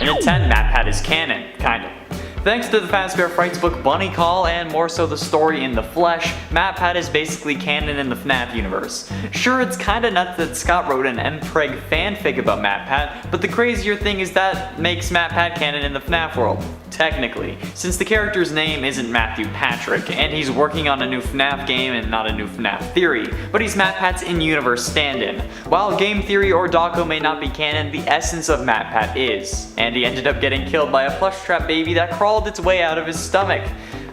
And at 10, MatPat is canon, kind of. Thanks to the Fazbear Frights book Bunny Call, and more so the story in the flesh, MatPat is basically canon in the FNAF universe. Sure, it's kinda nuts that Scott wrote an mpreg fanfic about MatPat, but the crazier thing is that makes MatPat canon in the FNAF world. Technically, since the character's name isn't Matthew Patrick, and he's working on a new FNAF game and not a new FNAF theory, but he's MatPat's in-universe stand-in. While game theory or Dawko may not be canon, the essence of MatPat is. And he ended up getting killed by a plush trap baby that crawled its way out of his stomach.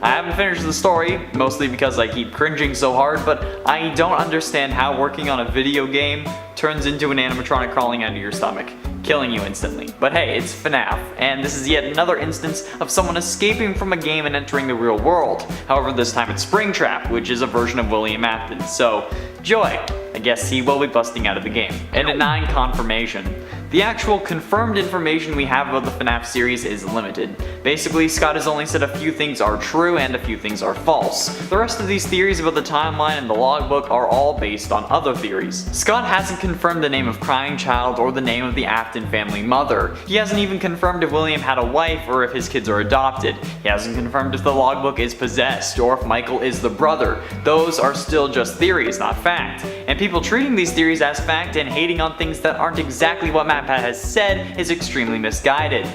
I haven't finished the story, mostly because I keep cringing so hard, but I don't understand how working on a video game turns into an animatronic crawling out of your stomach, killing you instantly. But hey, it's FNAF, and this is yet another instance of someone escaping from a game and entering the real world. However, this time it's Springtrap, which is a version of William Afton, so joy. I guess he will be busting out of the game. And at 9, confirmation. The actual confirmed information we have about the FNAF series is limited. Basically, Scott has only said a few things are true and a few things are false. The rest of these theories about the timeline and the logbook are all based on other theories. Scott hasn't confirmed the name of Crying Child or the name of the Afton family mother. He hasn't even confirmed if William had a wife or if his kids are adopted. He hasn't confirmed if the logbook is possessed or if Michael is the brother. Those are still just theories, not fact. And people treating these theories as fact and hating on things that aren't exactly what MatPat has said is extremely misguided.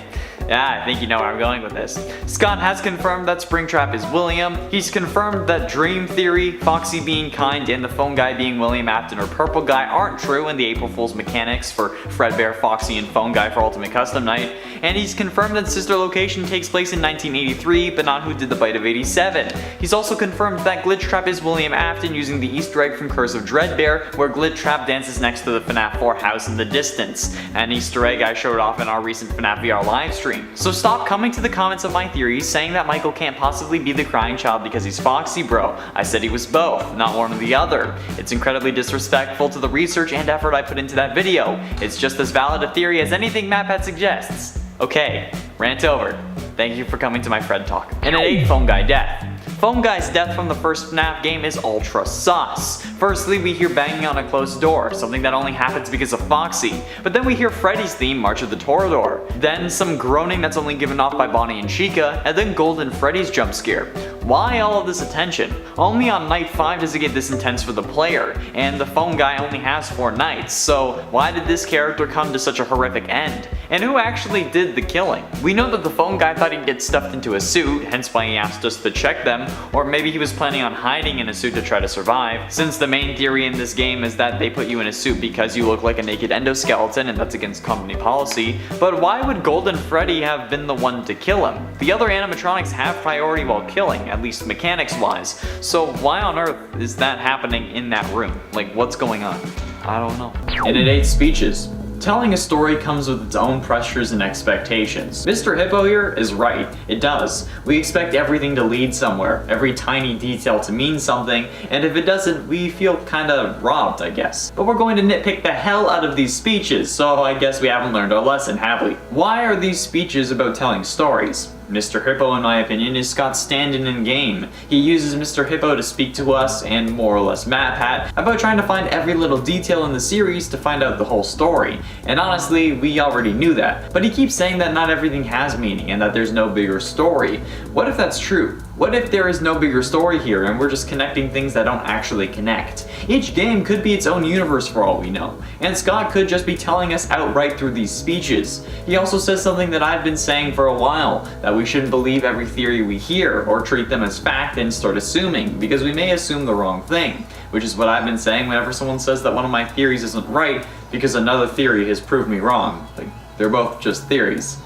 Yeah, I think you know where I'm going with this. Scott has confirmed that Springtrap is William. He's confirmed that Dream Theory, Foxy being kind, and the phone guy being William Afton or Purple Guy aren't true in the April Fool's mechanics for Fredbear, Foxy, and Phone Guy for Ultimate Custom Night. And he's confirmed that Sister Location takes place in 1983, but not Who Did the Bite of 87. He's also confirmed that Glitch Trap is William Afton using the Easter egg from Curse of Dreadbear, where Glitch Trap dances next to the FNAF 4 house in the distance. An Easter egg I showed off in our recent FNAF VR livestream. So stop coming to the comments of my theories saying that Michael can't possibly be the Crying Child because he's Foxy, bro. I said he was both, not one or the other. It's incredibly disrespectful to the research and effort I put into that video. It's just as valid a theory as anything MatPat suggests. Okay, rant over. Thank you for coming to my Fred talk. And at 8, Phone Guy death. Phone Guy's death from the first FNAF game is ultra sus. Firstly, we hear banging on a closed door, something that only happens because of Foxy. But then we hear Freddy's theme, March of the Toreador. Then some groaning that's only given off by Bonnie and Chica, and then Golden Freddy's jump scare. Why all of this attention? Only on night 5 does it get this intense for the player, and the Phone Guy only has 4 nights, so why did this character come to such a horrific end? And who actually did the killing? We know that the Phone Guy thought he'd get stuffed into a suit, hence why he asked us to check them, or maybe he was planning on hiding in a suit to try to survive, since the main theory in this game is that they put you in a suit because you look like a naked endoskeleton and that's against company policy. But why would Golden Freddy have been the one to kill him? The other animatronics have priority while killing, at least mechanics wise, so why on earth is that happening in that room? Like, what's going on? I don't know. And it 8 speeches. Telling a story comes with its own pressures and expectations. Mr. Hippo here is right, it does. We expect everything to lead somewhere, every tiny detail to mean something, and if it doesn't, we feel kinda robbed, I guess. But we're going to nitpick the hell out of these speeches, so I guess we haven't learned our lesson, have we? Why are these speeches about telling stories? Mr. Hippo, in my opinion, is Scott's stand-in in game. He uses Mr. Hippo to speak to us, and more or less MatPat, about trying to find every little detail in the series to find out the whole story. And honestly, we already knew that. But he keeps saying that not everything has meaning, and that there's no bigger story. What if that's true? What if there is no bigger story here and we're just connecting things that don't actually connect? Each game could be its own universe for all we know, and Scott could just be telling us outright through these speeches. He also says something that I've been saying for a while, that we shouldn't believe every theory we hear or treat them as fact and start assuming, because we may assume the wrong thing, which is what I've been saying whenever someone says that one of my theories isn't right because another theory has proved me wrong. Like, they're both just theories.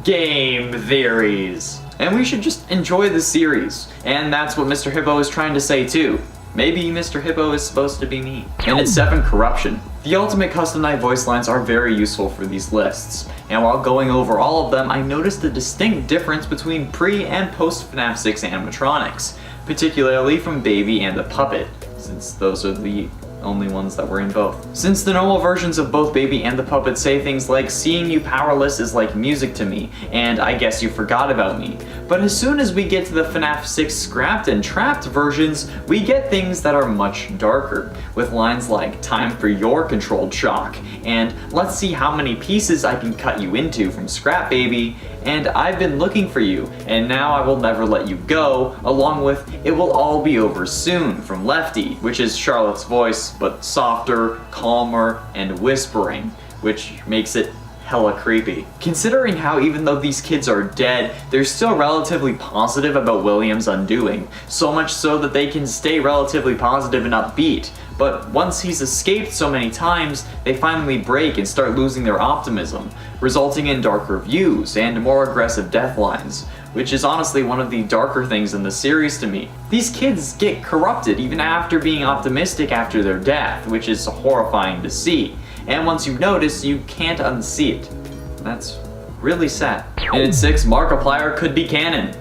Game theories. And we should just enjoy the series. And that's what Mr. Hippo is trying to say too. Maybe Mr. Hippo is supposed to be me. And at 7, corruption. The Ultimate Custom Night voice lines are very useful for these lists. And while going over all of them, I noticed a distinct difference between pre and post FNAF 6 animatronics. Particularly from Baby and the Puppet, since those are the only ones that were in both. Since the normal versions of both Baby and the Puppet say things like, "Seeing you powerless is like music to me," and "I guess you forgot about me." But as soon as we get to the FNAF 6 scrapped and trapped versions, we get things that are much darker, with lines like, "Time for your controlled shock," and "Let's see how many pieces I can cut you into from Scrap Baby," and "I've been looking for you, and now I will never let you go," along with "It will all be over soon" from Lefty, which is Charlotte's voice, but softer, calmer, and whispering, which makes it hella creepy. Considering how even though these kids are dead, they're still relatively positive about William's undoing, so much so that they can stay relatively positive and upbeat. But once he's escaped so many times, they finally break and start losing their optimism, resulting in darker views and more aggressive death lines, which is honestly one of the darker things in the series to me. These kids get corrupted even after being optimistic after their death, which is horrifying to see. And once you notice, you can't unsee it. That's really sad. And in 6, Markiplier could be canon.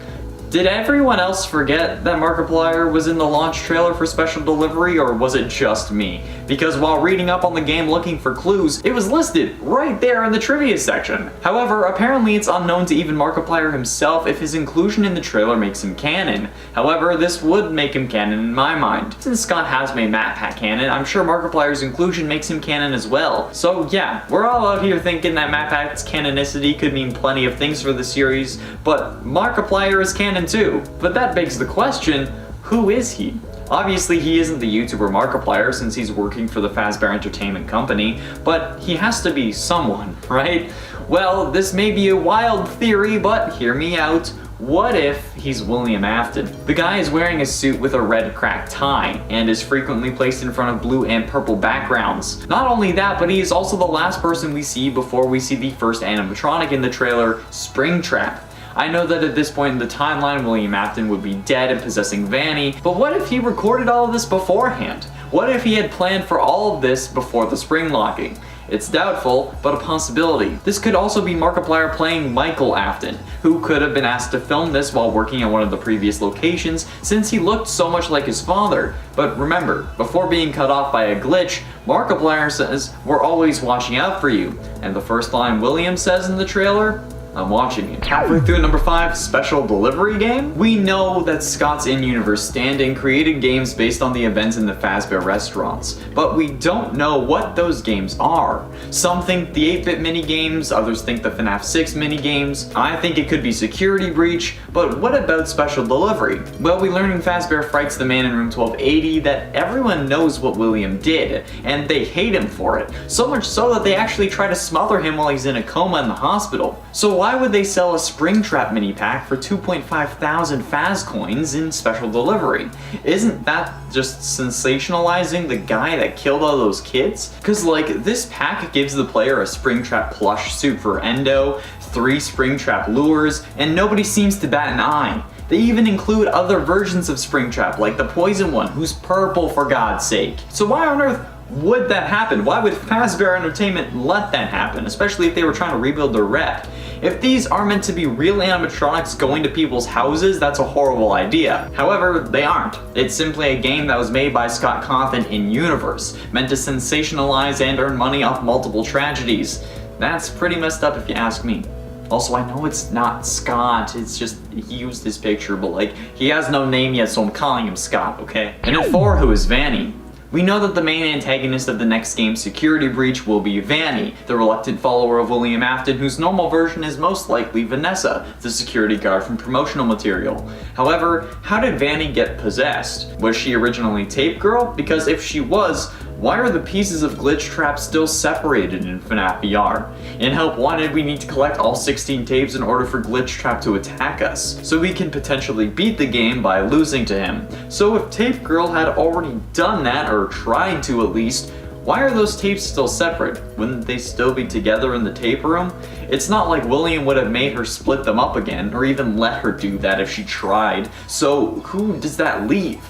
Did everyone else forget that Markiplier was in the launch trailer for Special Delivery, or was it just me? Because while reading up on the game looking for clues, it was listed right there in the trivia section. However, apparently it's unknown to even Markiplier himself if his inclusion in the trailer makes him canon. However, this would make him canon in my mind. Since Scott has made Matt Pat canon, I'm sure Markiplier's inclusion makes him canon as well. So yeah, we're all out here thinking that Matt Pat's canonicity could mean plenty of things for the series, but Markiplier is canon too. But that begs the question, who is he? Obviously he isn't the YouTuber Markiplier since he's working for the Fazbear Entertainment Company, but he has to be someone, right? Well, this may be a wild theory, but hear me out. What if he's William Afton? The guy is wearing a suit with a red cracked tie and is frequently placed in front of blue and purple backgrounds. Not only that, but he is also the last person we see before we see the first animatronic in the trailer, Springtrap. I know that at this point in the timeline, William Afton would be dead and possessing Vanny, but what if he recorded all of this beforehand? What if he had planned for all of this before the spring locking? It's doubtful, but a possibility. This could also be Markiplier playing Michael Afton, who could have been asked to film this while working at one of the previous locations since he looked so much like his father. But remember, before being cut off by a glitch, Markiplier says, "We're always watching out for you." And the first line William says in the trailer, "I'm watching you." Halfway through number 5, Special Delivery Game. We know that Scott's in-universe stand-in created games based on the events in the Fazbear restaurants, but we don't know what those games are. Some think the 8-bit mini-games, others think the FNAF 6 mini-games. I think it could be Security Breach, but what about Special Delivery? Well, we learn in Fazbear Frights the Man in Room 1280 that everyone knows what William did, and they hate him for it, so much so that they actually try to smother him while he's in a coma in the hospital. So why would they sell a Springtrap mini pack for 2.5 thousand Faz coins in Special Delivery? Isn't that just sensationalizing the guy that killed all those kids? Cause like, this pack gives the player a Springtrap plush suit for Endo, 3 Springtrap lures, and nobody seems to bat an eye. They even include other versions of Springtrap, like the poison one, who's purple for God's sake. So why on earth would that happen? Why would Fazbear Entertainment let that happen, especially if they were trying to rebuild their rep? If these are meant to be real animatronics going to people's houses, that's a horrible idea. However, they aren't. It's simply a game that was made by Scott Cawthon in-universe, meant to sensationalize and earn money off multiple tragedies. That's pretty messed up if you ask me. Also, I know it's not Scott, it's just he used his picture, but like, he has no name yet, so I'm calling him Scott, okay? And at 4, who is Vanny? We know that the main antagonist of the next game, Security Breach, will be Vanny, the reluctant follower of William Afton, whose normal version is most likely Vanessa, the security guard from promotional material. However, how did Vanny get possessed? Was she originally Tape Girl? Because if she was, why are the pieces of Glitch Trap still separated in FNAF VR? In Help Wanted, we need to collect all 16 tapes in order for Glitch Trap to attack us, so we can potentially beat the game by losing to him. So if Tape Girl had already done that, or tried to at least, why are those tapes still separate? Wouldn't they still be together in the tape room? It's not like William would have made her split them up again, or even let her do that if she tried. So who does that leave?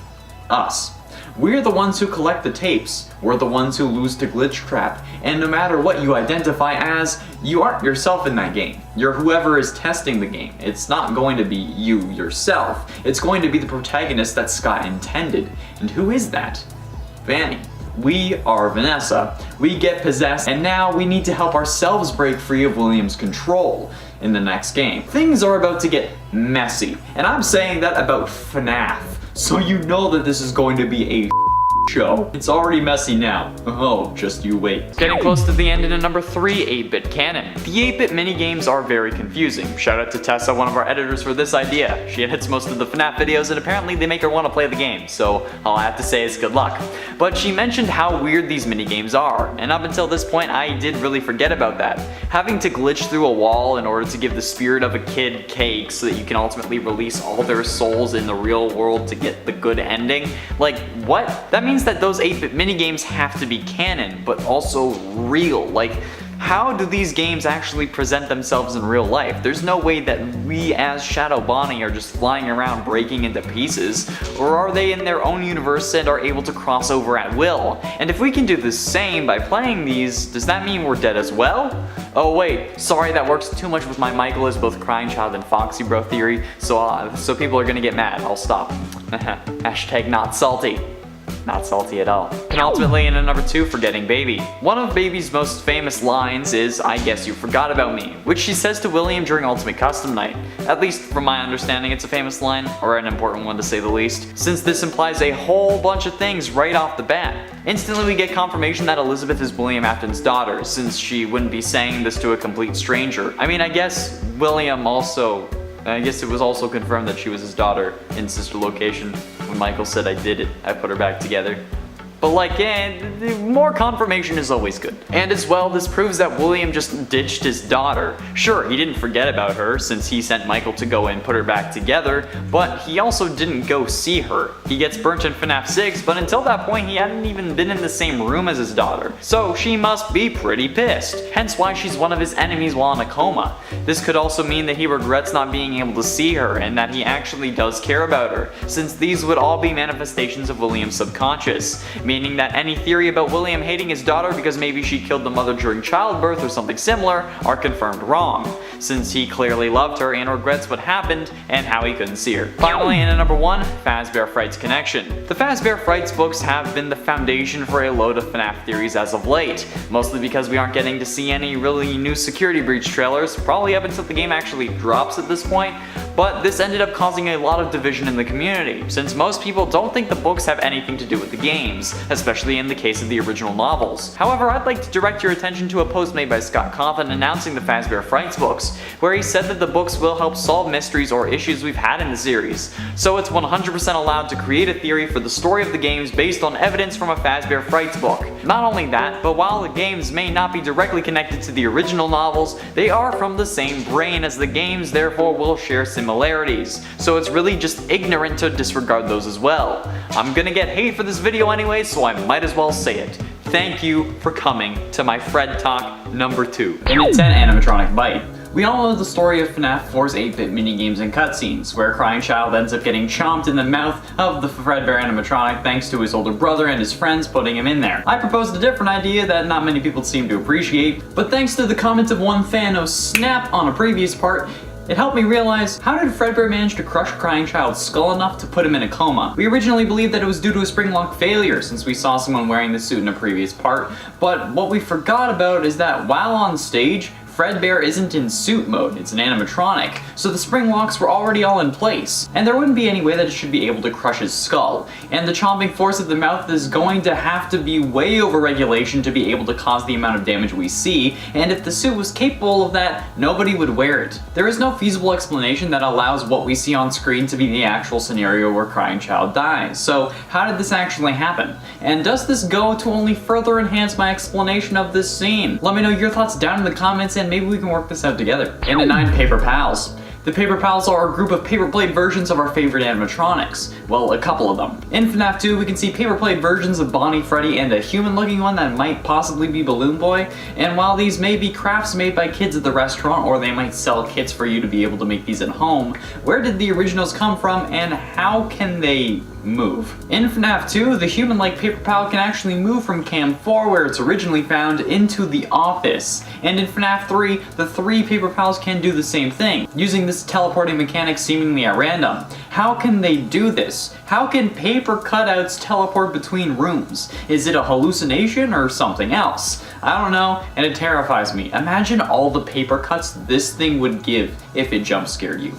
Us. We're the ones who collect the tapes, we're the ones who lose to Glitch Trap, and no matter what you identify as, you aren't yourself in that game. You're whoever is testing the game. It's not going to be you yourself, it's going to be the protagonist that Scott intended. And who is that? Vanny. We are Vanessa. We get possessed, and now we need to help ourselves break free of William's control in the next game. Things are about to get messy, and I'm saying that about FNAF. So you know that this is going to be a show. It's already messy now. Oh, just you wait. Getting close to the end in a number 3 8-bit canon. The 8-bit minigames are very confusing. Shout out to Tessa, one of our editors, for this idea. She edits most of the FNAF videos and apparently they make her want to play the game, so all I have to say is good luck. But she mentioned how weird these minigames are, and up until this point I did really forget about that. Having to glitch through a wall in order to give the spirit of a kid cake so that you can ultimately release all their souls in the real world to get the good ending. Like, what? That means that those 8-bit minigames have to be canon, but also real. Like, how do these games actually present themselves in real life? There's no way that we as Shadow Bonnie are just flying around breaking into pieces, or are they in their own universe and are able to cross over at will? And if we can do the same by playing these, does that mean we're dead as well? Oh wait, sorry, that works too much with my Michael as both Crying Child and Foxy Bro theory, so people are gonna get mad. I'll stop. Hashtag not salty. Not salty at all. And ultimately in a number 2, Forgetting Baby. One of Baby's most famous lines is, "I guess you forgot about me," which she says to William during Ultimate Custom Night. At least from my understanding it's a famous line, or an important one to say the least, since this implies a whole bunch of things right off the bat. Instantly we get confirmation that Elizabeth is William Afton's daughter, since she wouldn't be saying this to a complete stranger. I mean, I guess it was also confirmed that she was his daughter in Sister Location. When Michael said I did it, I put her back together. But like, more confirmation is always good. And as well, this proves that William just ditched his daughter. Sure, he didn't forget about her since he sent Michael to go and put her back together, but he also didn't go see her. He gets burnt in FNAF 6, but until that point he hadn't even been in the same room as his daughter. So she must be pretty pissed, hence why she's one of his enemies while in a coma. This could also mean that he regrets not being able to see her and that he actually does care about her, since these would all be manifestations of William's subconscious. Meaning that any theory about William hating his daughter because maybe she killed the mother during childbirth or something similar are confirmed wrong, since he clearly loved her and regrets what happened and how he couldn't see her. Finally, in at number 1, Fazbear Fright's Connection. The Fazbear Frights books have been the foundation for a load of FNAF theories as of late, mostly because we aren't getting to see any really new security breach trailers, probably up until the game actually drops at this point, but this ended up causing a lot of division in the community, since most people don't think the books have anything to do with the games, especially in the case of the original novels. However, I'd like to direct your attention to a post made by Scott Cawthon announcing the Fazbear Frights books, where he said that the books will help solve mysteries or issues we've had in the series. So it's 100% allowed to create a theory for the story of the games based on evidence from a Fazbear Frights book. Not only that, but while the games may not be directly connected to the original novels, they are from the same brain as the games, therefore will share similarities. So it's really just ignorant to disregard those as well. I'm gonna get hate for this video anyway, so I might as well say it. Thank you for coming to my Fred Talk number 2. In a 10 animatronic bite. We all know the story of FNAF 4's 8-bit minigames and cutscenes, where Crying Child ends up getting chomped in the mouth of the Fredbear animatronic thanks to his older brother and his friends putting him in there. I proposed a different idea that not many people seem to appreciate, but thanks to the comments of one Thanos Snap on a previous part, it helped me realize, how did Fredbear manage to crush Crying Child's skull enough to put him in a coma? We originally believed that it was due to a spring lock failure since we saw someone wearing the suit in a previous part, but what we forgot about is that while on stage, Fredbear isn't in suit mode, it's an animatronic, so the spring locks were already all in place, and there wouldn't be any way that it should be able to crush his skull, and the chomping force of the mouth is going to have to be way over regulation to be able to cause the amount of damage we see, and if the suit was capable of that, nobody would wear it. There is no feasible explanation that allows what we see on screen to be the actual scenario where Crying Child dies, so how did this actually happen? And does this go to only further enhance my explanation of this scene? Let me know your thoughts down in the comments and maybe we can work this out together. And at 9, Paper Pals. The Paper Pals are a group of paper plate versions of our favorite animatronics. Well, a couple of them. In FNAF 2, we can see paper plate versions of Bonnie, Freddy, and a human-looking one that might possibly be Balloon Boy. And while these may be crafts made by kids at the restaurant, or they might sell kits for you to be able to make these at home, where did the originals come from and how can they move. In FNAF 2, the human-like paper pal can actually move from Cam 4, where it's originally found, into the office. And in FNAF 3, the 3 paper pals can do the same thing, using this teleporting mechanic seemingly at random. How can they do this? How can paper cutouts teleport between rooms? Is it a hallucination or something else? I don't know, and it terrifies me. Imagine all the paper cuts this thing would give if it jump scared you.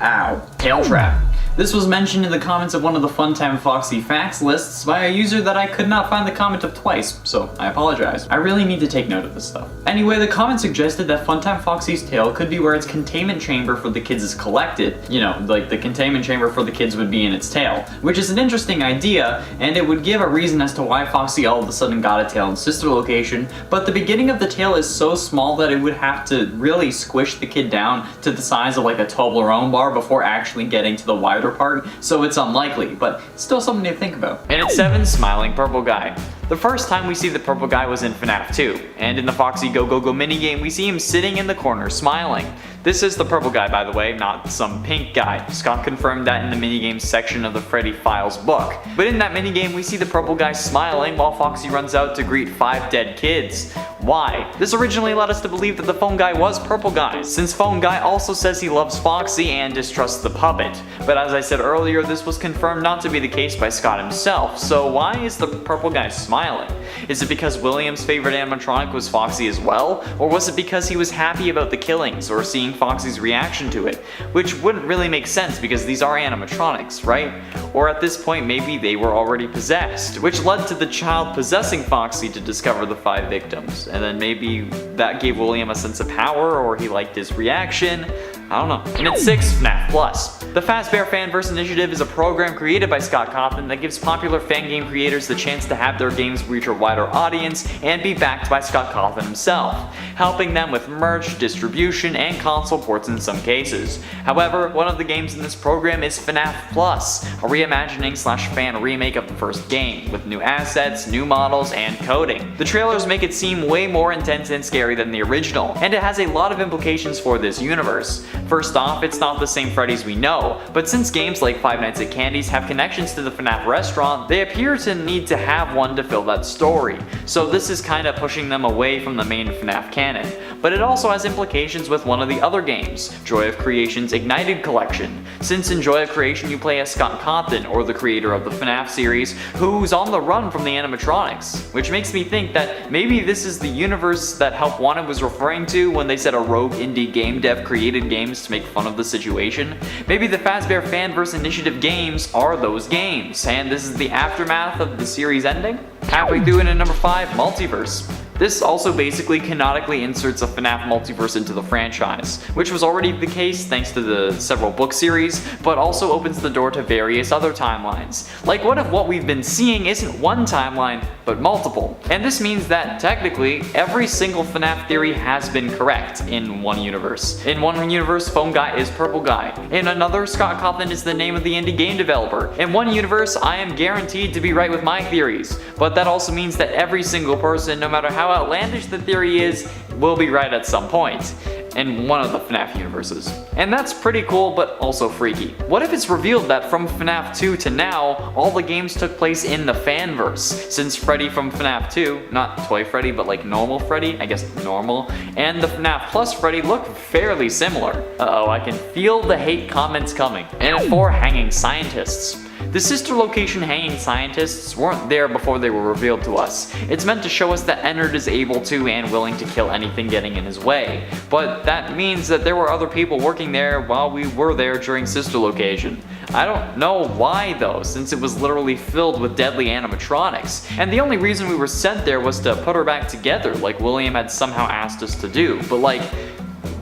Ow. Tail trap. This was mentioned in the comments of one of the Funtime Foxy facts lists by a user that I could not find the comment of twice, so I apologize. I really need to take note of this stuff. Anyway, the comment suggested that Funtime Foxy's tail could be where its containment chamber for the kids is collected. You know, like the containment chamber for the kids would be in its tail, which is an interesting idea, and it would give a reason as to why Foxy all of a sudden got a tail in Sister Location, but the beginning of the tail is so small that it would have to really squish the kid down to the size of like a Toblerone bar before actually getting to the wider part, so it's unlikely, but still something to think about. And at 7, Smiling Purple Guy. The first time we see the purple guy was in FNAF 2, and in the Foxy Go Go Go minigame we see him sitting in the corner smiling. This is the purple guy, by the way, not some pink guy. Scott confirmed that in the minigames section of the Freddy Files book. But in that minigame we see the purple guy smiling while Foxy runs out to greet 5 dead kids. Why? This originally led us to believe that the phone guy was Purple Guy, since Phone Guy also says he loves Foxy and distrusts the puppet. But as I said earlier, this was confirmed not to be the case by Scott himself, so why is the purple guy smiling? Is it because William's favorite animatronic was Foxy as well? Or was it because he was happy about the killings or seeing Foxy's reaction to it? Which wouldn't really make sense because these are animatronics, right? Or at this point maybe they were already possessed, which led to the child possessing Foxy to discover the 5 victims. And then maybe that gave William a sense of power, or he liked his reaction. I don't know. And at 6, FNAF Plus. The Fazbear Fanverse Initiative is a program created by Scott Cawthon that gives popular fan game creators the chance to have their games reach a wider audience and be backed by Scott Cawthon himself, helping them with merch, distribution, and console ports in some cases. However, one of the games in this program is FNAF Plus, a reimagining / fan remake of the first game, with new assets, new models, and coding. The trailers make it seem way more intense and scary than the original, and it has a lot of implications for this universe. First off, it's not the same Freddy's we know, but since games like Five Nights at Candy's have connections to the FNAF restaurant, they appear to need to have one to fill that story. So this is kinda pushing them away from the main FNAF canon. But it also has implications with one of the other games, Joy of Creation's Ignited Collection, since in Joy of Creation you play as Scott Cawthon, or the creator of the FNAF series, who's on the run from the animatronics. Which makes me think that maybe this is the universe that Help Wanted was referring to when they said a rogue indie game dev created games to make fun of the situation. Maybe the Fazbear Fanverse Initiative games are those games, and this is the aftermath of the series ending? Halfway through in at number 5, Multiverse. This also basically canonically inserts a FNAF multiverse into the franchise, which was already the case thanks to the several book series, but also opens the door to various other timelines. Like, what if what we've been seeing isn't one timeline, but multiple? And this means that, technically, every single FNAF theory has been correct in one universe. In one universe, Phone Guy is Purple Guy. In another, Scott Cawthon is the name of the indie game developer. In one universe, I am guaranteed to be right with my theories, but that also means that every single person, no matter how outlandish the theory is, will be right at some point in one of the FNAF universes. And that's pretty cool, but also freaky. What if it's revealed that from FNAF 2 to now, all the games took place in the Fanverse, since Freddy from FNAF 2, not Toy Freddy, but like normal Freddy, I guess normal, and the FNAF Plus Freddy look fairly similar. Uh-oh, I can feel the hate comments coming. And at 4, Hanging Scientists. The Sister Location hanging scientists weren't there before they were revealed to us. It's meant to show us that Ennard is able to and willing to kill anything getting in his way. But that means that there were other people working there while we were there during Sister Location. I don't know why though, since it was literally filled with deadly animatronics. And the only reason we were sent there was to put her back together, like William had somehow asked us to do. But like,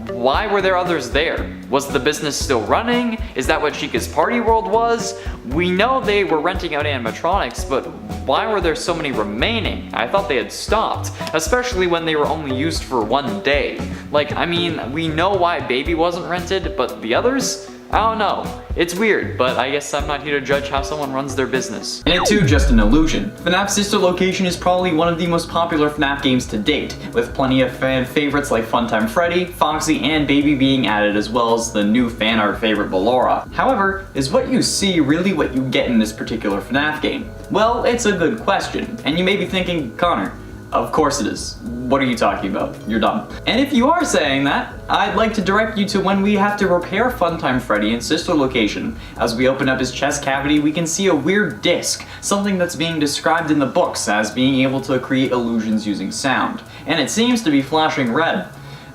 why were there others there? Was the business still running? Is that what Chica's Party World was? We know they were renting out animatronics, but why were there so many remaining? I thought they had stopped, especially when they were only used for one day. Like, I mean, we know why Baby wasn't rented, but the others? I don't know. It's weird, but I guess I'm not here to judge how someone runs their business. And it too just an illusion. FNAF's sister location is probably one of the most popular FNAF games to date, with plenty of fan favorites like Funtime Freddy, Foxy, and Baby being added, as well as the new fan art favorite Ballora. However, is what you see really what you get in this particular FNAF game? Well, it's a good question, and you may be thinking, Connor, of course it is. What are you talking about? You're dumb. And if you are saying that, I'd like to direct you to when we have to repair Funtime Freddy in sister location. As we open up his chest cavity, we can see a weird disc, something that's being described in the books as being able to create illusions using sound. And it seems to be flashing red.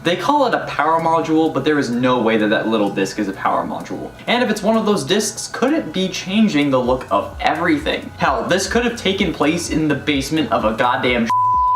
They call it a power module, but there is no way that that little disc is a power module. And if it's one of those discs, could it be changing the look of everything? Hell, this could have taken place in the basement of a goddamn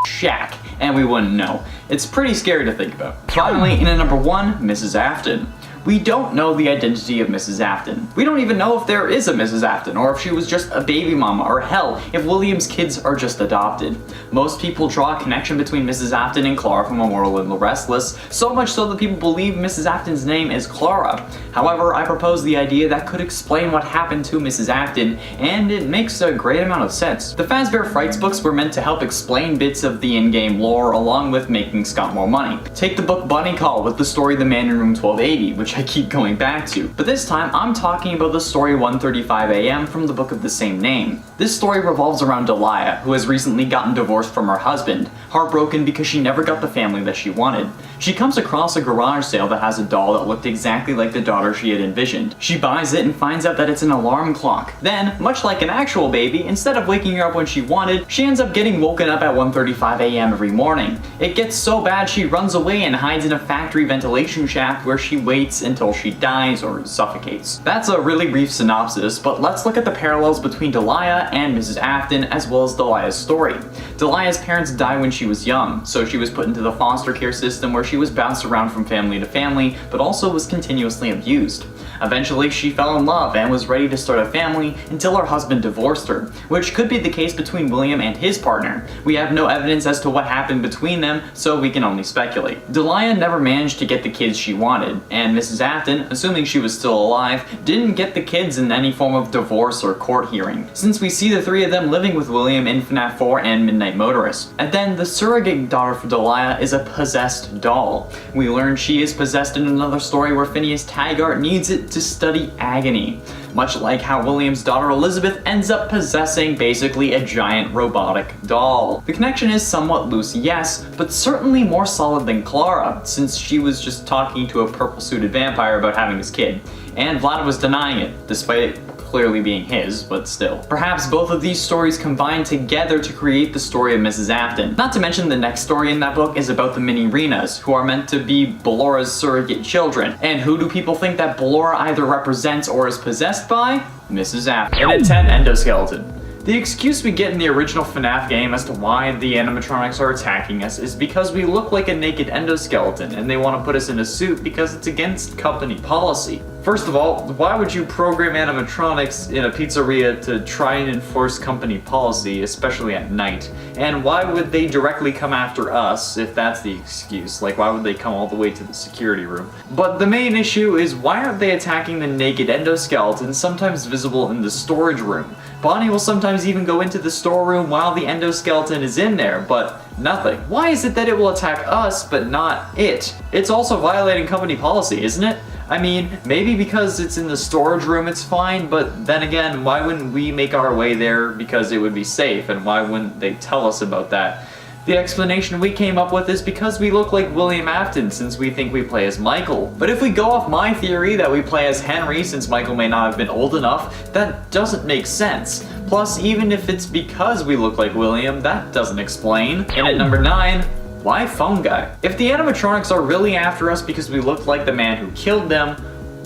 shack, and we wouldn't know. It's pretty scary to think about. Finally, in at number 1, Mrs. Afton. We don't know the identity of Mrs. Afton. We don't even know if there is a Mrs. Afton, or if she was just a baby mama, or hell, if William's kids are just adopted. Most people draw a connection between Mrs. Afton and Clara from Immortal and the Restless, so much so that people believe Mrs. Afton's name is Clara. However, I propose the idea that could explain what happened to Mrs. Afton, and it makes a great amount of sense. The Fazbear Frights books were meant to help explain bits of the in-game lore, along with making Scott more money. Take the book Bunny Call with the story The Man in Room 1280, which I keep going back to. But this time, I'm talking about the story 1:35 AM from the book of the same name. This story revolves around Delia, who has recently gotten divorced from her husband, heartbroken because she never got the family that she wanted. She comes across a garage sale that has a doll that looked exactly like the daughter she had envisioned. She buys it and finds out that it's an alarm clock. Then, much like an actual baby, instead of waking her up when she wanted, she ends up getting woken up at 1:35 AM every morning. It gets so bad she runs away and hides in a factory ventilation shaft where she waits until she dies or suffocates. That's a really brief synopsis, but let's look at the parallels between Delia and Mrs. Afton, as well as Delia's story. Delia's parents died when she was young, so she was put into the foster care system where she was bounced around from family to family, but also was continuously abused. Eventually, she fell in love and was ready to start a family until her husband divorced her, which could be the case between William and his partner. We have no evidence as to what happened between them, so we can only speculate. Delia never managed to get the kids she wanted, and Mrs. Afton, assuming she was still alive, didn't get the kids in any form of divorce or court hearing, since we see the three of them living with William in FNAF 4 and Midnight Motorist. And then the surrogate daughter for Delia is a possessed doll. We learn she is possessed in another story where Phineas Taggart needs it to study agony, much like how William's daughter Elizabeth ends up possessing basically a giant robotic doll. The connection is somewhat loose, yes, but certainly more solid than Clara, since she was just talking to a purple-suited vampire about having his kid, and Vlad was denying it, despite it clearly being his, but still. Perhaps both of these stories combine together to create the story of Mrs. Afton. Not to mention the next story in that book is about the mini-Renas, who are meant to be Ballora's surrogate children. And who do people think that Ballora either represents or is possessed by? Mrs. Afton. And a 10 endoskeleton. The excuse we get in the original FNAF game as to why the animatronics are attacking us is because we look like a naked endoskeleton and they want to put us in a suit because it's against company policy. First of all, why would you program animatronics in a pizzeria to try and enforce company policy, especially at night? And why would they directly come after us, if that's the excuse? Like, why would they come all the way to the security room? But the main issue is, why aren't they attacking the naked endoskeleton, sometimes visible in the storage room? Bonnie will sometimes even go into the storeroom while the endoskeleton is in there, but nothing. Why is it that it will attack us, but not it? It's also violating company policy, isn't it? I mean, maybe because it's in the storage room it's fine, but then again, why wouldn't we make our way there because it would be safe, and why wouldn't they tell us about that? The explanation we came up with is because we look like William Afton since we think we play as Michael. But if we go off my theory that we play as Henry since Michael may not have been old enough, that doesn't make sense. Plus, even if it's because we look like William, that doesn't explain. And at number 9, why Phone Guy? If the animatronics are really after us because we look like the man who killed them,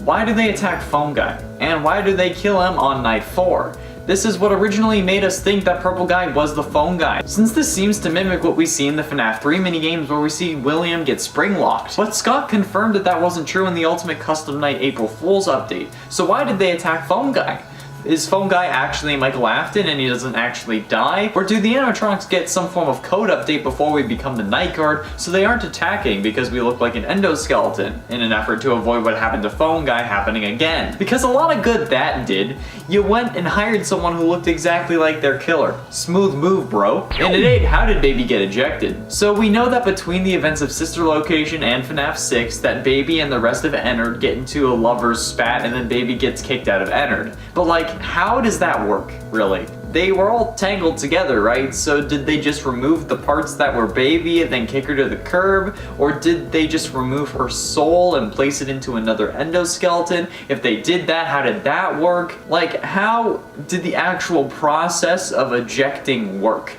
why do they attack Phone Guy? And why do they kill him on night 4? This is what originally made us think that Purple Guy was the Phone Guy, since this seems to mimic what we see in the FNAF 3 minigames where we see William get spring-locked. But Scott confirmed that that wasn't true in the Ultimate Custom Night April Fool's update, so why did they attack Phone Guy? Is Phone Guy actually Michael Afton and he doesn't actually die? Or do the animatronics get some form of code update before we become the Night Guard so they aren't attacking because we look like an endoskeleton in an effort to avoid what happened to Phone Guy happening again? Because a lot of good that did. You went and hired someone who looked exactly like their killer. Smooth move, bro. And at 8, how did Baby get ejected? So we know that between the events of Sister Location and FNAF 6 that Baby and the rest of Ennard get into a lover's spat and then Baby gets kicked out of Ennard. But like, how does that work, really? They were all tangled together, right? So did they just remove the parts that were Baby and then kick her to the curb? Or did they just remove her soul and place it into another endoskeleton? If they did that, how did that work? Like, how did the actual process of ejecting work?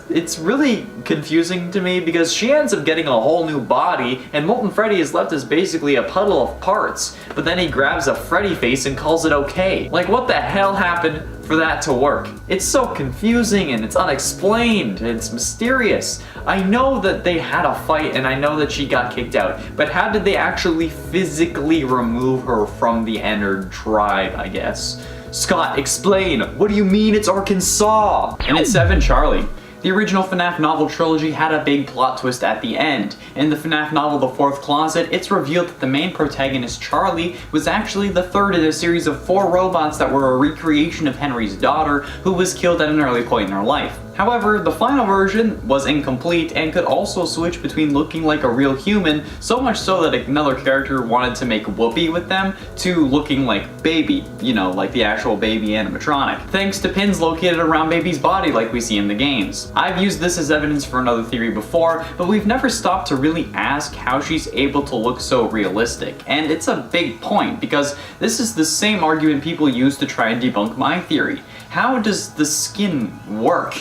It's really confusing to me because she ends up getting a whole new body and Molten Freddy is left as basically a puddle of parts, but then he grabs a Freddy face and calls it okay. Like, what the hell happened for that to work? It's so confusing and it's unexplained and it's mysterious. I know that they had a fight and I know that she got kicked out, but how did they actually physically remove her from the Ennard tribe, I guess? Scott, explain! What do you mean it's Arkansas? And it's 7, Charlie. The original FNAF novel trilogy had a big plot twist at the end. In the FNAF novel The Fourth Closet, it's revealed that the main protagonist, Charlie, was actually the third in a series of 4 robots that were a recreation of Henry's daughter, who was killed at an early point in her life. However, the final version was incomplete and could also switch between looking like a real human, so much so that another character wanted to make Whoopi with them, to looking like Baby, you know, like the actual Baby animatronic, thanks to pins located around Baby's body like we see in the games. I've used this as evidence for another theory before, but we've never stopped to really ask how she's able to look so realistic. And it's a big point, because this is the same argument people use to try and debunk my theory. How does the skin work?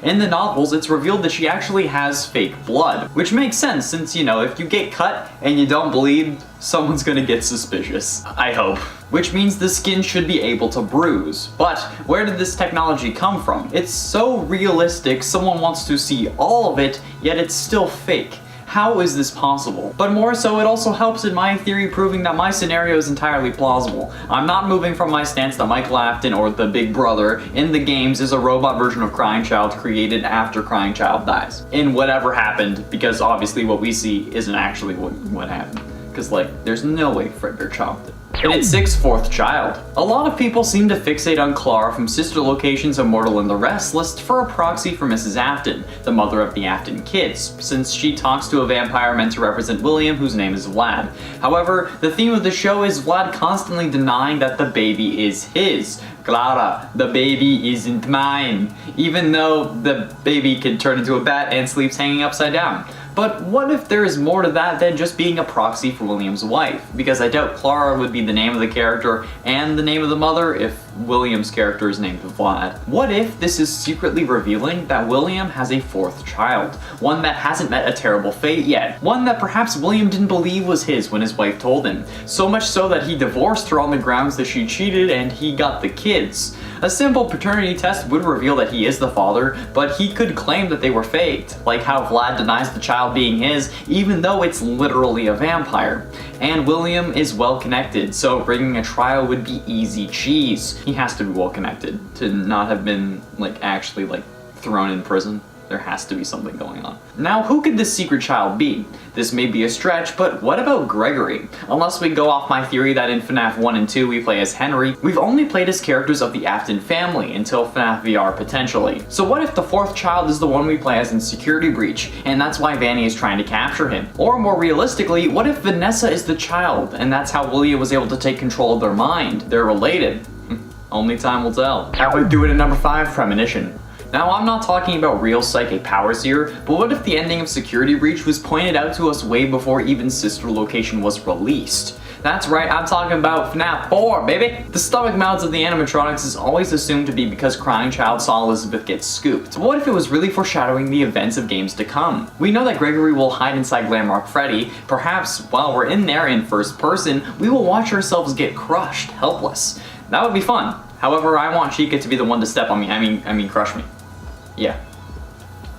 In the novels, it's revealed that she actually has fake blood, which makes sense since, you know, if you get cut and you don't bleed, someone's gonna get suspicious. I hope. Which means the skin should be able to bruise. But where did this technology come from? It's so realistic, someone wants to see all of it, yet it's still fake. How is this possible? But more so, it also helps in my theory proving that my scenario is entirely plausible. I'm not moving from my stance that Michael Afton or the Big Brother in the games is a robot version of Crying Child created after Crying Child dies. In whatever happened, because obviously what we see isn't actually what happened. Because, like, there's no way Fredbear chopped it. And it's 6, Fourth Child. A lot of people seem to fixate on Clara from Sister Location's Immortal and the Rest list for a proxy for Mrs. Afton, the mother of the Afton kids, since she talks to a vampire meant to represent William, whose name is Vlad. However, the theme of the show is Vlad constantly denying that the baby is his. Clara, the baby isn't mine, even though the baby can turn into a bat and sleeps hanging upside down. But what if there is more to that than just being a proxy for William's wife? Because I doubt Clara would be the name of the character and the name of the mother if William's character is named Vlad. What if this is secretly revealing that William has a 4th child? One that hasn't met a terrible fate yet. One that perhaps William didn't believe was his when his wife told him. So much so that he divorced her on the grounds that she cheated and he got the kids. A simple paternity test would reveal that he is the father, but he could claim that they were faked, like how Vlad denies the child being his, even though it's literally a vampire. And William is well connected, so bringing a trial would be easy cheese. He has to be well connected to not have been, like, actually, like, thrown in prison. There has to be something going on. Now, who could this secret child be? This may be a stretch, but what about Gregory? Unless we go off my theory that in FNAF 1 and 2 we play as Henry, we've only played as characters of the Afton family until FNAF VR potentially. So what if the 4th child is the one we play as in Security Breach, and that's why Vanny is trying to capture him? Or more realistically, what if Vanessa is the child, and that's how William was able to take control of their mind? They're related. Only time will tell. How about doing a number 5, Premonition? Now, I'm not talking about real psychic powers here, but what if the ending of Security Breach was pointed out to us way before even Sister Location was released? That's right, I'm talking about FNAF 4, baby! The stomach mouths of the animatronics is always assumed to be because Crying Child saw Elizabeth get scooped. What if it was really foreshadowing the events of games to come? We know that Gregory will hide inside Glamrock Freddy. Perhaps while we're in there in first person, we will watch ourselves get crushed, helpless. That would be fun. However, I want Chica to be the one to step on me. I mean, crush me. Yeah.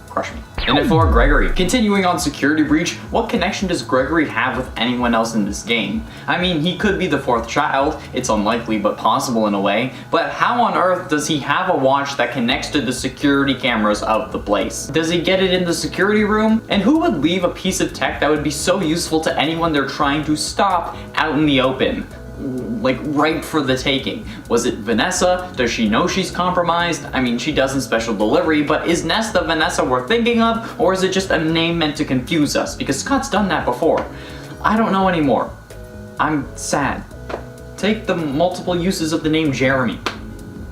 Crush me. And then for Gregory, continuing on security breach, what connection does Gregory have with anyone else in this game? I mean, he could be the fourth child, it's unlikely but possible in a way, but how on earth does he have a watch that connects to the security cameras of the place? Does he get it in the security room? And who would leave a piece of tech that would be so useful to anyone they're trying to stop out in the open? Like right for the taking. Was it Vanessa? Does she know she's compromised? I mean, she does in special delivery, but is Nesta Vanessa we're thinking of, or is it just a name meant to confuse us? Because Scott's done that before. I don't know anymore. I'm sad. Take the multiple uses of the name Jeremy.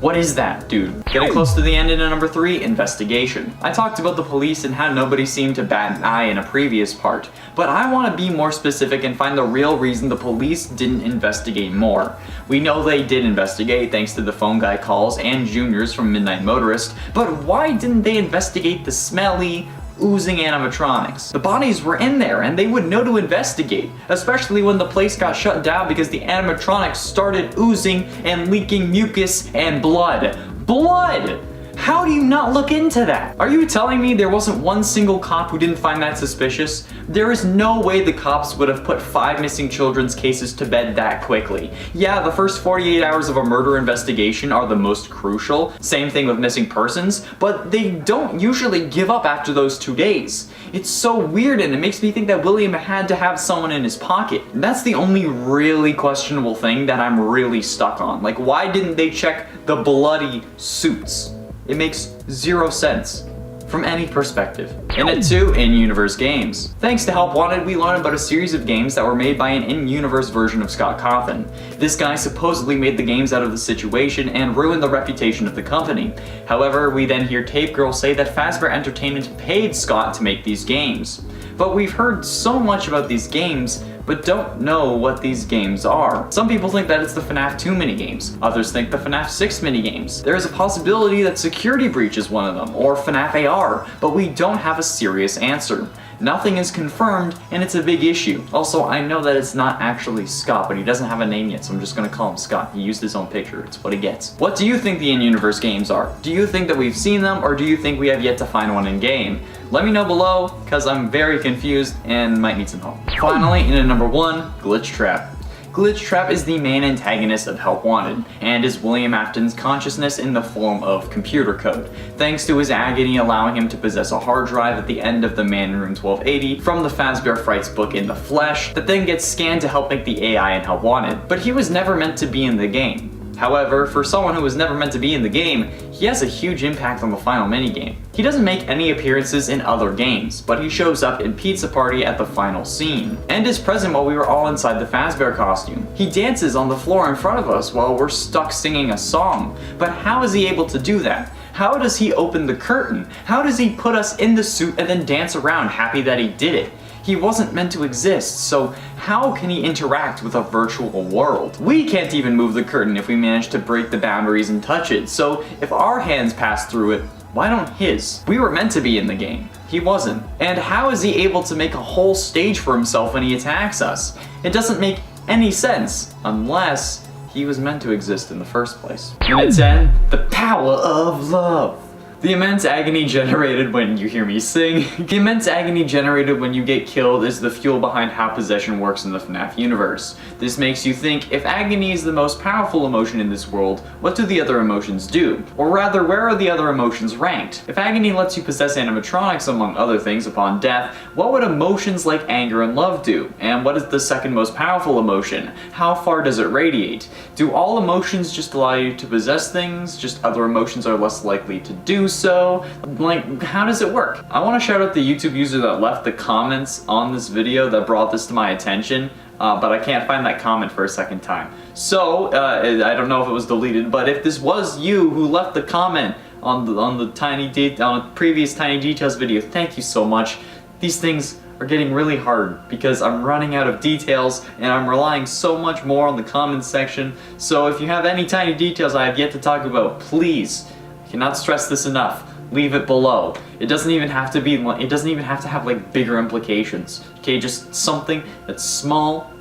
What is that, dude? Getting close to the end in number 3, investigation. I talked about the police and how nobody seemed to bat an eye in a previous part, but I want to be more specific and find the real reason the police didn't investigate more. We know they did investigate thanks to the phone guy calls and Juniors from Midnight Motorist, but why didn't they investigate the smelly, oozing animatronics? The bodies were in there and they would know to investigate, especially when the place got shut down because the animatronics started oozing and leaking mucus and blood. Blood! How do you not look into that? Are you telling me there wasn't one single cop who didn't find that suspicious? There is no way the cops would have put 5 missing children's cases to bed that quickly. Yeah, the first 48 hours of a murder investigation are the most crucial, same thing with missing persons, but they don't usually give up after those 2 days. It's so weird and it makes me think that William had to have someone in his pocket. That's the only really questionable thing that I'm really stuck on. Like, why didn't they check the bloody suits? It makes 0 sense from any perspective. And at 2, in-universe games. Thanks to Help Wanted, we learned about a series of games that were made by an in-universe version of Scott Cawthon. This guy supposedly made the games out of the situation and ruined the reputation of the company. However, we then hear Tape Girl say that Fazbear Entertainment paid Scott to make these games. But we've heard so much about these games, but don't know what these games are. Some people think that it's the FNAF 2 minigames, others think the FNAF 6 minigames. There is a possibility that Security Breach is one of them, or FNAF AR, but we don't have a serious answer. Nothing is confirmed, and it's a big issue. Also, I know that it's not actually Scott, but he doesn't have a name yet, so I'm just gonna call him Scott. He used his own picture, it's what he gets. What do you think the in-universe games are? Do you think that we've seen them, or do you think we have yet to find one in-game? Let me know below, because I'm very confused and might need some help. Finally, in at number 1, Glitch Trap. Glitch Trap is the main antagonist of Help Wanted, and is William Afton's consciousness in the form of computer code, thanks to his agony allowing him to possess a hard drive at the end of the Man in Room 1280 from the Fazbear Frights book In the Flesh, that then gets scanned to help make the AI in Help Wanted. But he was never meant to be in the game. However, for someone who was never meant to be in the game, he has a huge impact on the final minigame. He doesn't make any appearances in other games, but he shows up in Pizza Party at the final scene, and is present while we were all inside the Fazbear costume. He dances on the floor in front of us while we're stuck singing a song, but how is he able to do that? How does he open the curtain? How does he put us in the suit and then dance around happy that he did it? He wasn't meant to exist, so how can he interact with a virtual world? We can't even move the curtain if we manage to break the boundaries and touch it, so if our hands pass through it, why don't his? We were meant to be in the game. He wasn't. And how is he able to make a whole stage for himself when he attacks us? It doesn't make any sense, unless he was meant to exist in the first place. And at 10, the power of love. The immense agony generated when you hear me sing. The immense agony generated when you get killed is the fuel behind how possession works in the FNAF universe. This makes you think, if agony is the most powerful emotion in this world, what do the other emotions do? Or rather, where are the other emotions ranked? If agony lets you possess animatronics among other things upon death, what would emotions like anger and love do? And what is the second most powerful emotion? How far does it radiate? Do all emotions just allow you to possess things? Just other emotions are less likely to do so? Like, how does it work? I want to shout out the YouTube user that left the comments on this video that brought this to my attention, but I can't find that comment for a second time. So, I don't know if it was deleted, but if this was you who left the comment on the previous Tiny Details video, thank you so much. These things are getting really hard because I'm running out of details and I'm relying so much more on the comments section. So if you have any tiny details I have yet to talk about, please, I cannot stress this enough, leave it below. It doesn't even have to be, it doesn't even have to have like bigger implications. Okay, just something that's small,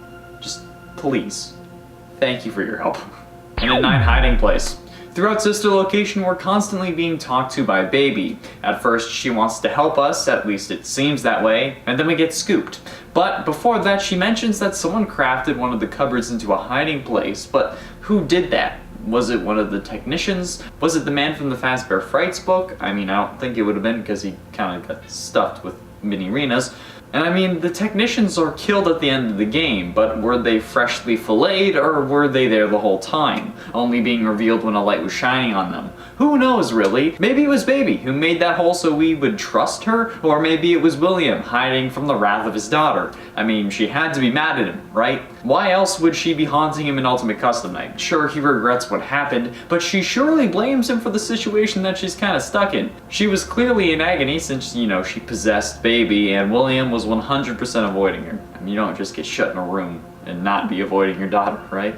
just please. Thank you for your help. And a 9 hiding place. Throughout Sister Location, we're constantly being talked to by Baby. At first, she wants to help us, at least it seems that way, and then we get scooped. But before that, she mentions that someone crafted one of the cupboards into a hiding place, but who did that? Was it one of the technicians? Was it the man from the Fazbear Frights book? I mean, I don't think it would have been because he kind of got stuffed with mini Renas. And I mean, the technicians are killed at the end of the game, but were they freshly filleted or were they there the whole time, only being revealed when a light was shining on them? Who knows, really? Maybe it was Baby who made that hole so we would trust her, or maybe it was William hiding from the wrath of his daughter. I mean, she had to be mad at him, right? Why else would she be haunting him in Ultimate Custom Night? Sure, he regrets what happened, but she surely blames him for the situation that she's kind of stuck in. She was clearly in agony since, you know, she possessed Baby, and William was 100% avoiding her. I mean, you don't just get shut in a room and not be avoiding your daughter, right?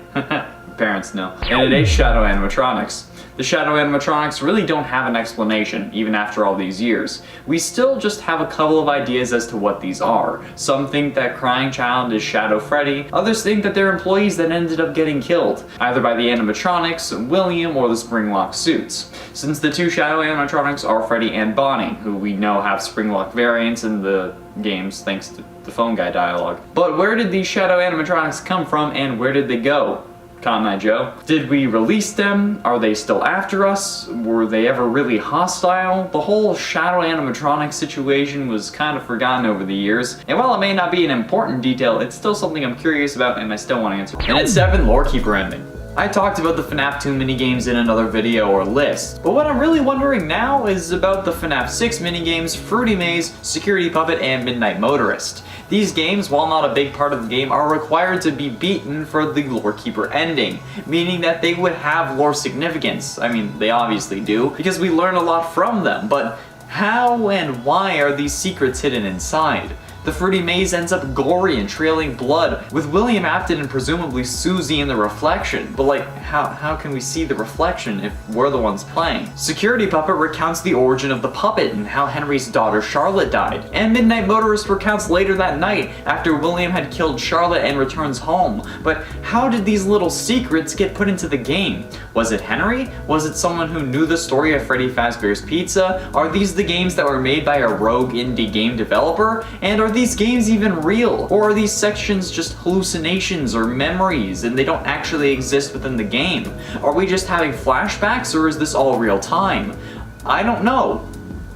Parents know. And it is Shadow Animatronics. The Shadow Animatronics really don't have an explanation, even after all these years. We still just have a couple of ideas as to what these are. Some think that Crying Child is Shadow Freddy, others think that they're employees that ended up getting killed, either by the animatronics, William, or the spring-lock suits. Since the two Shadow Animatronics are Freddy and Bonnie, who we know have spring-lock variants in the games thanks to the phone guy dialogue. But where did these Shadow Animatronics come from and where did they go? Cotton Eye Joe. Did we release them? Are they still after us? Were they ever really hostile? The whole Shadow Animatronic situation was kind of forgotten over the years, and while it may not be an important detail, it's still something I'm curious about and I still want to answer. And at 7, Lorekeeper ending. I talked about the FNAF 2 minigames in another video or list, but what I'm really wondering now is about the FNAF 6 minigames, Fruity Maze, Security Puppet, and Midnight Motorist. These games, while not a big part of the game, are required to be beaten for the Lorekeeper ending, meaning that they would have lore significance. I mean, they obviously do, because we learn a lot from them, but how and why are these secrets hidden inside? The Fruity Maze ends up gory and trailing blood, with William Afton and presumably Susie in the reflection. But like, how can we see the reflection if we're the ones playing? Security Puppet recounts the origin of the puppet and how Henry's daughter Charlotte died. And Midnight Motorist recounts later that night, after William had killed Charlotte and returns home. But how did these little secrets get put into the game? Was it Henry? Was it someone who knew the story of Freddy Fazbear's Pizza? Are these the games that were made by a rogue indie game developer? And are these games even real? Or are these sections just hallucinations or memories and they don't actually exist within the game? Are we just having flashbacks or is this all real time? I don't know.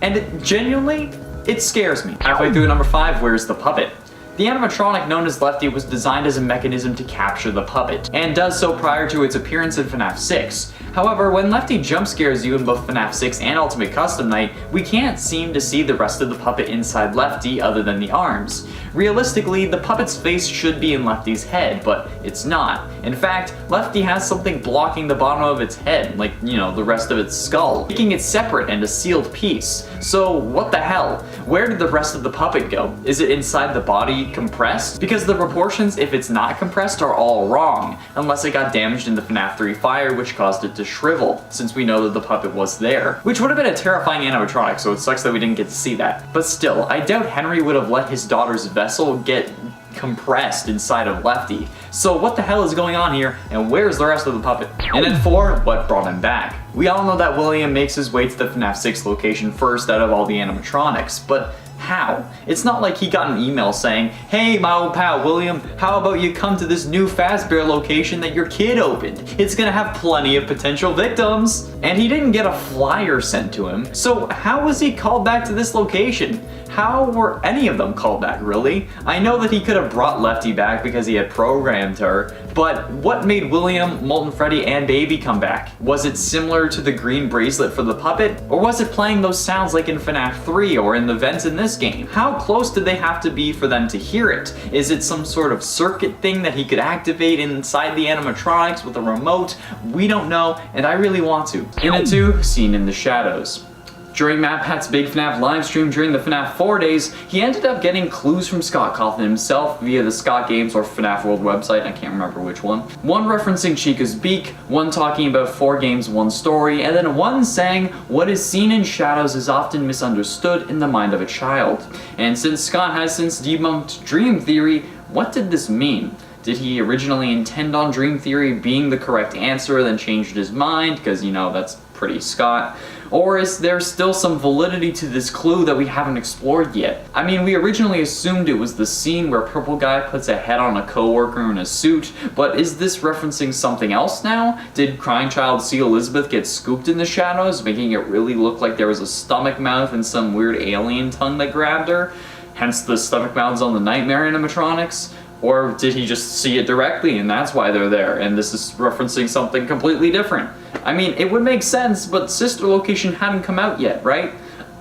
And it scares me. Halfway through number 5, where's the puppet? The animatronic known as Lefty was designed as a mechanism to capture the puppet, and does so prior to its appearance in FNAF 6. However, when Lefty jump scares you in both FNAF 6 and Ultimate Custom Night, we can't seem to see the rest of the puppet inside Lefty other than the arms. Realistically, the puppet's face should be in Lefty's head, but it's not. In fact, Lefty has something blocking the bottom of its head, like, you know, the rest of its skull, making it separate and a sealed piece. So, what the hell? Where did the rest of the puppet go? Is it inside the body, compressed? Because the proportions, if it's not compressed, are all wrong, unless it got damaged in the FNAF 3 fire, which caused it to shrivel, since we know that the puppet was there. Which would have been a terrifying animatronic, so it sucks that we didn't get to see that. But still, I doubt Henry would have let his daughter's vessel get compressed inside of Lefty. So what the hell is going on here, and where's the rest of the puppet? And at 4, what brought him back? We all know that William makes his way to the FNAF 6 location first out of all the animatronics, but how? It's not like he got an email saying, "Hey, my old pal William, how about you come to this new Fazbear location that your kid opened? It's gonna have plenty of potential victims." And he didn't get a flyer sent to him, so how was he called back to this location? How were any of them called back, really? I know that he could have brought Lefty back because he had programmed her, but what made William, Molten Freddy, and Baby come back? Was it similar to the green bracelet for the puppet? Or was it playing those sounds like in FNAF 3 or in the vents in this game? How close did they have to be for them to hear it? Is it some sort of circuit thing that he could activate inside the animatronics with a remote? We don't know, and I really want to. In a 2, Seen in the Shadows. During MatPat's Big FNAF livestream during the FNAF 4 days, he ended up getting clues from Scott Cawthon himself via the Scott Games or FNAF World website, I can't remember which one. One referencing Chica's beak, one talking about 4 games, 1 story, and then one saying what is seen in shadows is often misunderstood in the mind of a child. And since Scott has since debunked Dream Theory, what did this mean? Did he originally intend on Dream Theory being the correct answer, then changed his mind? Because, you know, that's pretty Scott. Or is there still some validity to this clue that we haven't explored yet? I mean, we originally assumed it was the scene where Purple Guy puts a head on a coworker in a suit, but is this referencing something else now? Did Crying Child see Elizabeth get scooped in the shadows, making it really look like there was a stomach mouth and some weird alien tongue that grabbed her? Hence the stomach mouths on the Nightmare animatronics? Or did he just see it directly and that's why they're there, and this is referencing something completely different? I mean, it would make sense, but Sister Location hadn't come out yet, right?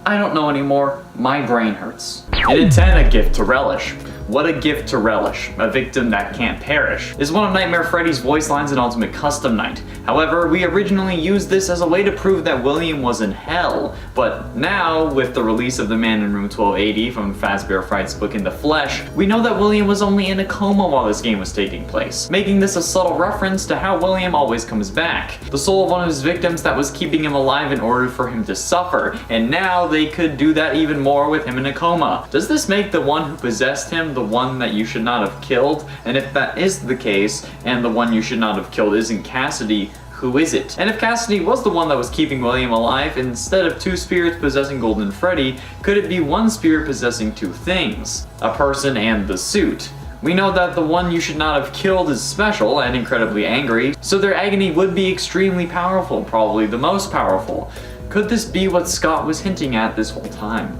I don't know anymore. My brain hurts. In 10, a gift to relish. What a gift to relish. A victim that can't perish is one of Nightmare Freddy's voice lines in Ultimate Custom Night. However, we originally used this as a way to prove that William was in hell, but now, with the release of The Man in Room 1280 from Fazbear Fright's book In the Flesh, we know that William was only in a coma while this game was taking place, making this a subtle reference to how William always comes back. The soul of one of his victims that was keeping him alive in order for him to suffer, and now they could do that even more with him in a coma. Does this make the one who possessed him the one that you should not have killed? And if that is the case, and the one you should not have killed isn't Cassidy, who is it? And if Cassidy was the one that was keeping William alive, instead of two spirits possessing Golden Freddy, could it be one spirit possessing two things? A person and the suit. We know that the one you should not have killed is special and incredibly angry, so their agony would be extremely powerful, probably the most powerful. Could this be what Scott was hinting at this whole time?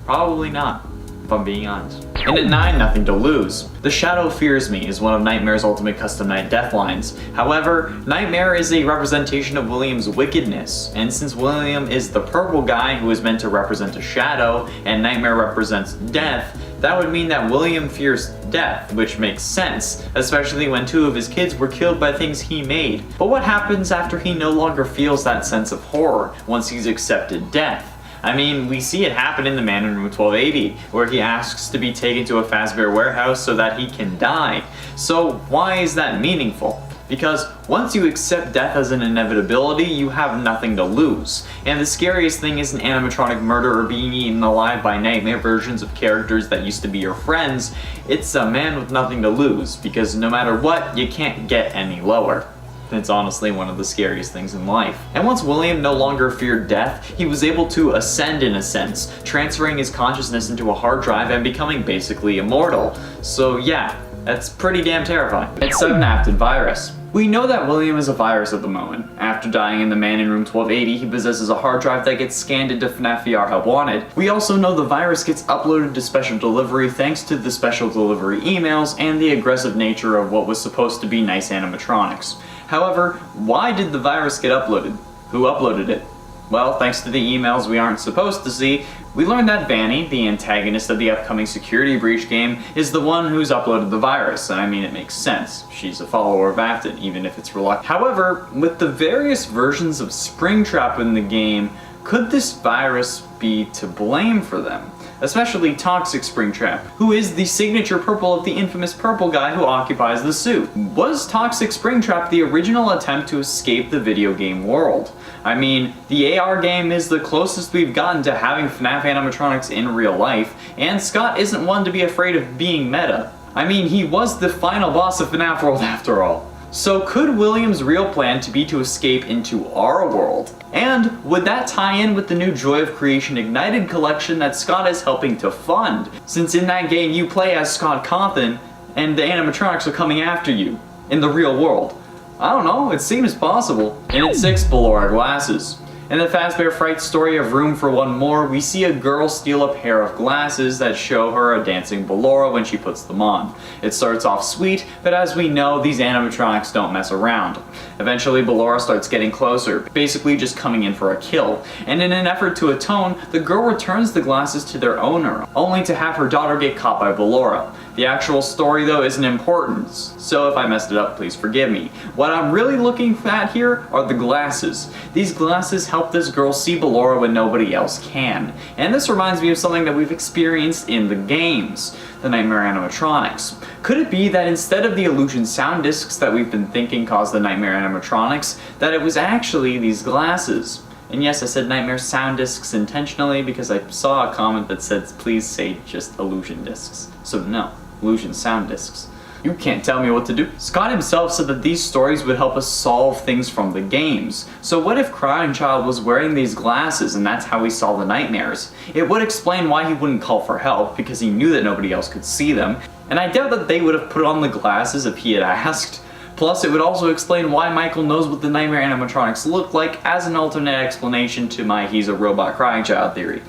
Probably not, if I'm being honest. And at 9, nothing to lose. The shadow fears me is one of Nightmare's Ultimate Custom Night death lines. However, Nightmare is a representation of William's wickedness, and since William is the purple guy who is meant to represent a shadow, and Nightmare represents death, that would mean that William fears death, which makes sense, especially when 2 of his kids were killed by things he made. But what happens after he no longer feels that sense of horror, once he's accepted death? I mean, we see it happen in The Man in Room 1280, where he asks to be taken to a Fazbear warehouse so that he can die. So why is that meaningful? Because once you accept death as an inevitability, you have nothing to lose. And the scariest thing isn't animatronic murder or being eaten alive by nightmare versions of characters that used to be your friends, it's a man with nothing to lose, because no matter what, you can't get any lower. It's honestly one of the scariest things in life. And once William no longer feared death, he was able to ascend in a sense, transferring his consciousness into a hard drive and becoming basically immortal. So yeah, that's pretty damn terrifying. It's 7, active virus. We know that William is a virus at the moment. After dying in The Man in Room 1280, he possesses a hard drive that gets scanned into FNAF VR Help Wanted. We also know the virus gets uploaded to Special Delivery thanks to the Special Delivery emails and the aggressive nature of what was supposed to be nice animatronics. However, why did the virus get uploaded? Who uploaded it? Well, thanks to the emails we aren't supposed to see, we learned that Vanny, the antagonist of the upcoming Security Breach game, is the one who's uploaded the virus, and I mean it makes sense. She's a follower of Afton, even if it's reluctant. However, with the various versions of Springtrap in the game, could this virus be to blame for them? Especially Toxic Springtrap, who is the signature purple of the infamous purple guy who occupies the suit. Was Toxic Springtrap the original attempt to escape the video game world? I mean, the AR game is the closest we've gotten to having FNAF animatronics in real life, and Scott isn't one to be afraid of being meta. I mean, he was the final boss of FNAF World after all. So could William's real plan to be to escape into our world? And would that tie in with the new Joy of Creation Ignited collection that Scott is helping to fund? Since in that game you play as Scott Cawthon, and the animatronics are coming after you, in the real world. I don't know, it seems possible. And at 6, Ballora glasses. In the Fazbear Fright story of Room for One More, we see a girl steal a pair of glasses that show her a dancing Ballora when she puts them on. It starts off sweet, but as we know, these animatronics don't mess around. Eventually, Ballora starts getting closer, basically just coming in for a kill, and in an effort to atone, the girl returns the glasses to their owner, only to have her daughter get caught by Ballora. The actual story though isn't important, so if I messed it up, please forgive me. What I'm really looking at here are the glasses. These glasses help this girl see Ballora when nobody else can. And this reminds me of something that we've experienced in the games, the Nightmare animatronics. Could it be that instead of the illusion sound discs that we've been thinking caused the Nightmare animatronics, that it was actually these glasses? And yes, I said Nightmare sound discs intentionally because I saw a comment that said please say just illusion discs. So no, illusion sound discs. You can't tell me what to do. Scott himself said that these stories would help us solve things from the games. So what if Crying Child was wearing these glasses and that's how he saw the nightmares? It would explain why he wouldn't call for help, because he knew that nobody else could see them. And I doubt that they would have put on the glasses if he had asked. Plus, it would also explain why Michael knows what the nightmare animatronics look like as an alternate explanation to my he's a robot crying child theory,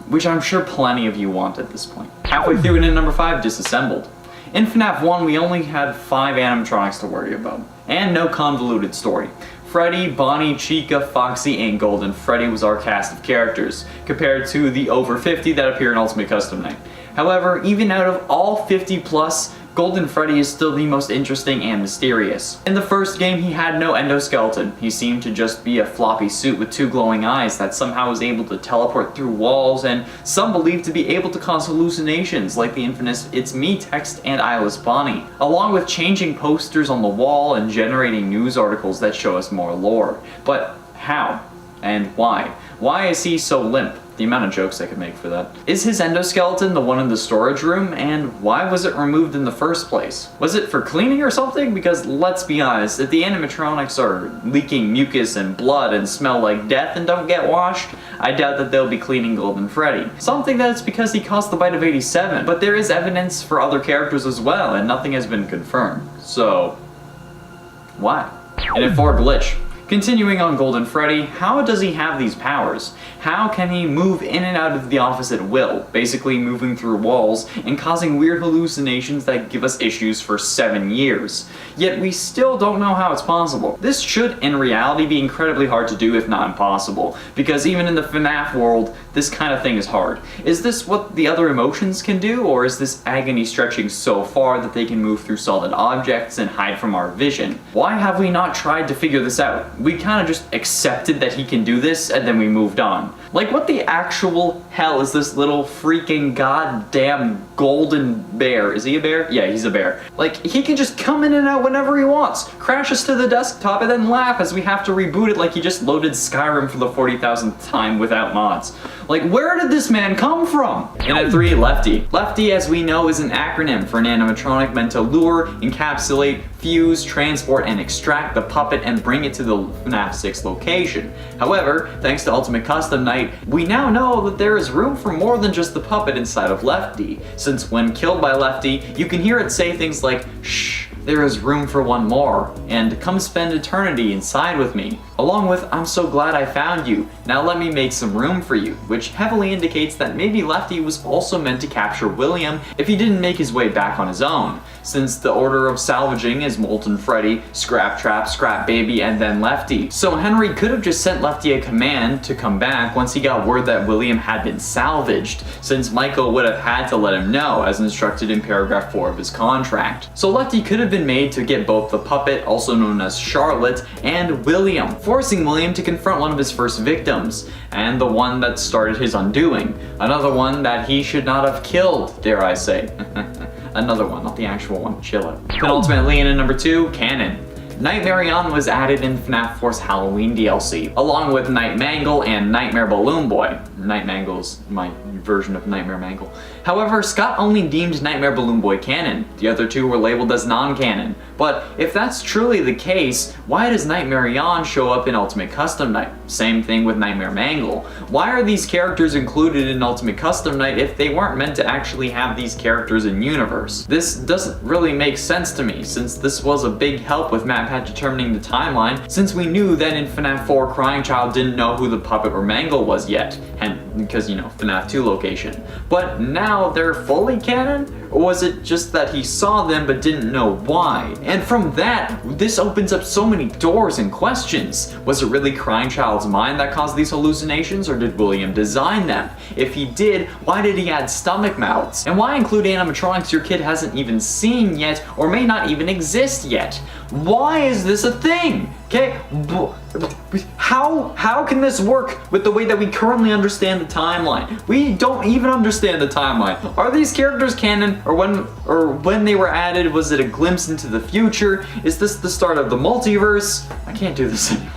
which I'm sure plenty of you want at this point. Halfway through and in number 5, Disassembled. In FNAF 1, we only had 5 animatronics to worry about, and no convoluted story. Freddy, Bonnie, Chica, Foxy, and Golden Freddy was our cast of characters, compared to the over 50 that appear in Ultimate Custom Night. However, even out of all 50 plus, Golden Freddy is still the most interesting and mysterious. In the first game, he had no endoskeleton. He seemed to just be a floppy suit with 2 glowing eyes that somehow was able to teleport through walls, and some believed to be able to cause hallucinations like the infamous "It's me" text and eyeless Bonnie, along with changing posters on the wall and generating news articles that show us more lore. But how? And why? Why is he so limp? The amount of jokes I could make for that. Is his endoskeleton the one in the storage room? And why was it removed in the first place? Was it for cleaning or something? Because let's be honest, if the animatronics are leaking mucus and blood and smell like death and don't get washed, I doubt that they'll be cleaning Golden Freddy. Some think that it's because he caused the bite of 87, but there is evidence for other characters as well, and nothing has been confirmed. So, why? And at 4, Glitch. Continuing on Golden Freddy, how does he have these powers? How can he move in and out of the office at will, basically moving through walls and causing weird hallucinations that give us issues for 7 years? Yet we still don't know how it's possible. This should, in reality, be incredibly hard to do, if not impossible, because even in the FNAF world, this kind of thing is hard. Is this what the other emotions can do, or is this agony stretching so far that they can move through solid objects and hide from our vision? Why have we not tried to figure this out? We kind of just accepted that he can do this and then we moved on. Like, what the actual hell is this little freaking goddamn golden bear? Is he a bear? Yeah, he's a bear. Like, he can just come in and out whenever he wants, crash us to the desktop, and then laugh as we have to reboot it like he just loaded Skyrim for the 40,000th time without mods. Like, where did this man come from? And at 3, Lefty. Lefty, as we know, is an acronym for an animatronic meant to lure, encapsulate, fuse, transport, and extract the puppet and bring it to the FNAF 6 location. However, thanks to Ultimate Custom Night, we now know that there is room for more than just the puppet inside of Lefty, since when killed by Lefty, you can hear it say things like, "Shh, there is room for one more," and "Come spend eternity inside with me," along with "I'm so glad I found you, now let me make some room for you," which heavily indicates that maybe Lefty was also meant to capture William if he didn't make his way back on his own, since the order of salvaging is Molten Freddy, Scrap Trap, Scrap Baby, and then Lefty. So Henry could have just sent Lefty a command to come back once he got word that William had been salvaged, since Michael would have had to let him know, as instructed in paragraph 4 of his contract. So Lefty could have been made to get both the puppet, also known as Charlotte, and William, forcing William to confront one of his first victims, and the one that started his undoing. Another one that he should not have killed, dare I say. Another one, not the actual one, chill out. Penultimately, and in number 2, Canon. Nightmare On was added in FNAF 4's Halloween DLC, along with Night Mangle and Nightmare Balloon Boy. Night Mangle's my version of Nightmare Mangle. However, Scott only deemed Nightmare Balloon Boy canon. The other 2 were labeled as non-canon. But if that's truly the case, why does Nightmare On show up in Ultimate Custom Night? Same thing with Nightmare Mangle. Why are these characters included in Ultimate Custom Night if they weren't meant to actually have these characters in universe? This doesn't really make sense to me, since this was a big help with MatPat determining the timeline, since we knew that in FNAF 4 Crying Child didn't know who the puppet or Mangle was yet, and because, you know, FNAF 2 location. But now they're fully canon? Or was it just that he saw them but didn't know why? And from that, this opens up so many doors and questions. Was it really Crying Child's mind that caused these hallucinations, or did William design them? If he did, why did he add stomach mouths? And why include animatronics your kid hasn't even seen yet, or may not even exist yet? Why is this a thing? Okay, how can this work with the way that we currently understand the timeline? We don't even understand the timeline. Are these characters canon, or when they were added, was it a glimpse into the future? Is this the start of the multiverse? I can't do this anymore.